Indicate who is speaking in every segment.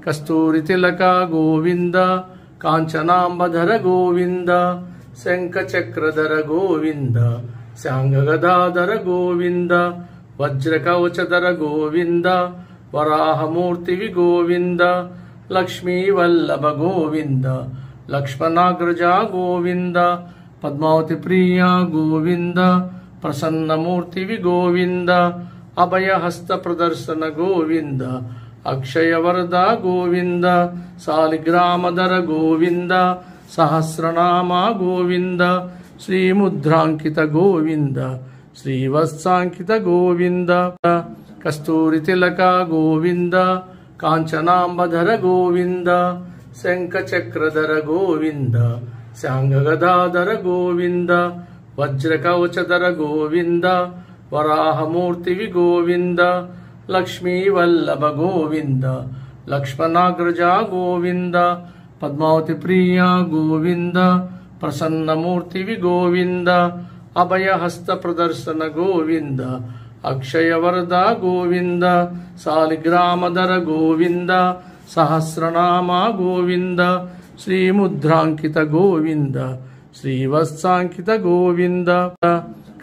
Speaker 1: కస్తూరితిలక గోవింద కాంచనాంబధర గోవింద శంఖచక్రధర గోవింద శాంగగదాధర గోవింద వజ్రకవచధర గోవింద వరాహమూర్తివి గోవింద లక్ష్మీవల్లభ గోవింద లక్ష్మణాగ్రజ గోవింద పద్మావతి ప్రియ గోవింద ప్రసన్నమూర్తివి గోవింద అభయహస్త ప్రదర్శన గోవింద అక్షయవరద గోవింద సాలిగ్రామధర గోవింద సహస్రనామ గోవింద శ్రీముద్రాంకిత గోవింద శ్రీవత్సాంకిత గోవింద కస్తూరితిలక గోవింద కాంచనాంబధర గోవింద శంఖచక్రధర గోవింద శాంగగదాధర గోవింద వజ్రకవచధర గోవింద వరాహమూర్తివి గోవింద లక్ష్మీవల్లభ గోవింద లక్ష్మణాగ్రజ గోవింద పద్మావతి ప్రియ గోవింద ప్రసన్నమూర్తివి గోవింద అభయహస్త ప్రదర్శన గోవింద అక్షయవరద గోవింద సాలిగ్రామధర గోవింద సహస్రనామ గోవింద శ్రీముద్రాంకిత గోవింద శ్రీవత్సాంకిత గోవింద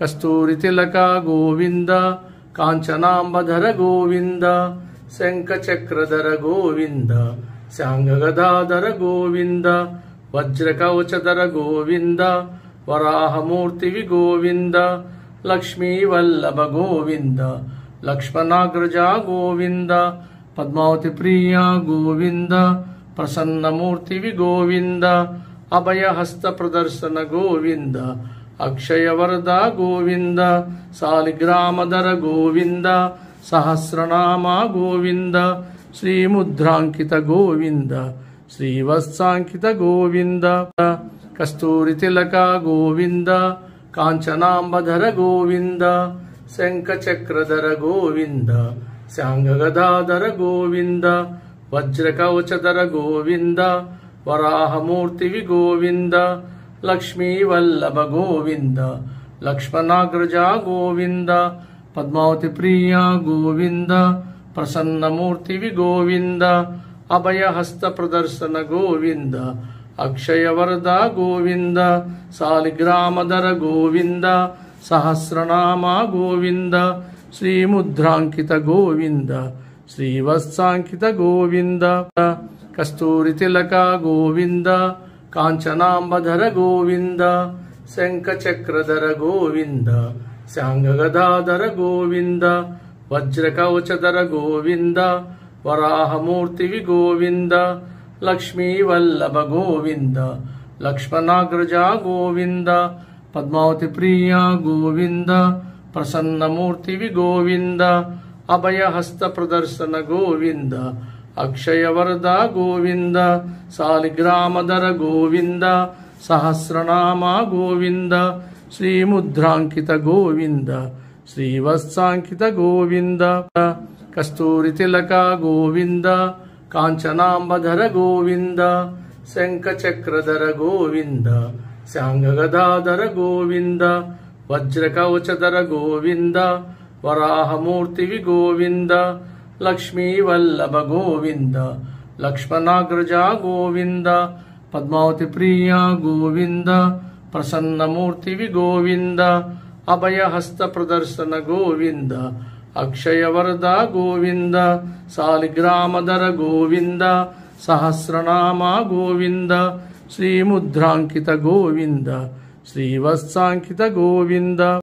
Speaker 1: కస్తూరితిలక గోవింద కాంచనాంబధర గోవింద శంఖచక్రధర గోవింద శాంగగదాధర గోవింద వజ్రకవచధర గోవింద వరాహమూర్తివి గోవింద లక్ష్మీవల్లభ గోవింద లక్ష్మణాగ్రజ గోవింద పద్మావతి ప్రియ గోవింద ప్రసన్నమూర్తివి గోవింద అభయహస్త ప్రదర్శన గోవింద అక్షయవరద గోవింద సాలిగ్రామధర గోవింద సహస్రనామ గోవింద శ్రీముద్రాంకిత గోవింద శ్రీవత్సాంకిత గోవింద కస్తూరితిలక గోవింద కాంచనాంబధర గోవింద శంఖచక్రధర గోవింద శాంగగదాధర గోవింద వజ్రకవచధర గోవింద వరాహమూర్తివి గోవింద లక్ష్మీవల్లభ గోవింద లక్ష్మణాగ్రజ గోవింద పద్మావతి ప్రియ గోవింద ప్రసన్నమూర్తివి గోవింద అభయహస్త ప్రదర్శన గోవింద అక్షయవరద గోవింద సాలిగ్రామధర గోవింద సహస్రనామ గోవింద శ్రీముద్రాంకిత గోవింద శ్రీవత్సాంకిత గోవింద కస్తూరితిలక గోవింద కాంచనాంబధర గోవింద శంఖచక్రధర గోవింద శాంగగదాధర గోవింద వజ్రకవచధర గోవింద వరాహమూర్తివి గోవింద లక్ష్మీవల్లభ గోవింద లక్ష్మణాగ్రజ గోవింద పద్మావతి ప్రియ గోవింద ప్రసన్నమూర్తివి గోవింద అభయహస్త ప్రదర్శన గోవింద అక్షయవరద గోవింద సాలిగ్రామధర గోవింద సహస్రనామ గోవింద శ్రీముద్రాంకిత గోవింద శ్రీవత్సాంకిత గోవింద కస్తూరితిలక గోవింద కాంచనాంబధర గోవింద శంఖచక్రధర గోవింద శాంగగదాధర గోవింద వజ్రకవచధర గోవింద వరాహమూర్తివి గోవింద లక్ష్మీవల్లభ గోవింద లక్ష్మణాగ్రజ గోవింద పద్మావతి ప్రియ గోవింద ప్రసన్నమూర్తివి గోవింద అభయహస్త ప్రదర్శన గోవింద అక్షయవరద గోవింద సాలిగ్రామధర గోవింద సహస్రనామ గోవింద శ్రీముద్రాంకిత గోవింద శ్రీవత్సాంకిత గోవింద